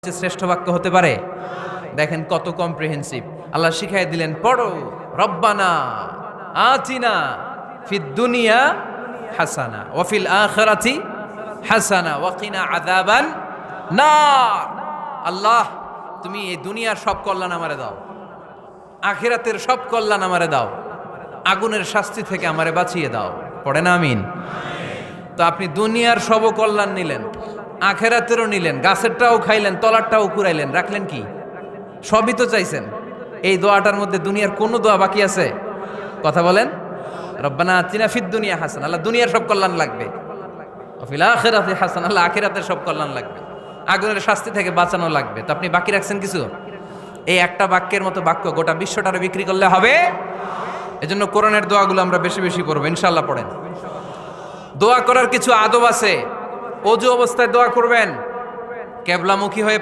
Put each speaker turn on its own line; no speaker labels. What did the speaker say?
শ্রেষ্ঠ বাক্য হতে পারে? দেখেন কত কম্প্রিহেন্সিভ। আল্লাহ শিখাই দিলেন, পড়ো রব্বানা আতিনা ফিদ দুনিয়া হাসানা ওয়া ফিল আখিরাতি হাসানা ওয়া কিনা আযাবান নার। আল্লাহ, তুমি এই দুনিয়ার সব কল্যাণ আমারে দাও, আখিরাতের সব কল্যাণ আমারে দাও, আগুনের শাস্তি থেকে আমারে বাঁচিয়ে দাও। পড়ে না আমিন? তো আপনি দুনিয়ার সব কল্যাণ নিলেন, আখেরাতেরও নিলেন, গাছেরটাও খাইলেন, তলারটাও কুড়াইলেন, রাখলেন কি? সবই তো চাইছেন। এই দোয়াটার মধ্যে দুনিয়ার কোন দোয়া বাকি আছে? কথা বলেন। রব্বানা আতিনা ফিদ দুনিয়া হাসান, আল্লাহ দুনিয়ার সব কল্যাণ লাগবে। ওয়া ফিল আখিরাতি হাসান, আল্লাহ আখিরাতের সব কল্যাণ লাগবে, আগুনের শাস্তি থেকে বাঁচানো লাগবে। তো আপনি বাকি রাখছেন কিছু? এই একটা বাক্যের মতো বাক্য গোটা বিশ্বটারে বিক্রি করলে হবে। এজন্য কোরআনের দোয়াগুলো আমরা বেশি বেশি পড়বো, ইনশাআল্লাহ। পড়েন। দোয়া করার কিছু আদব আছে। অজু অবস্থায় দোয়া করবেন, কেবলামুখী হয়ে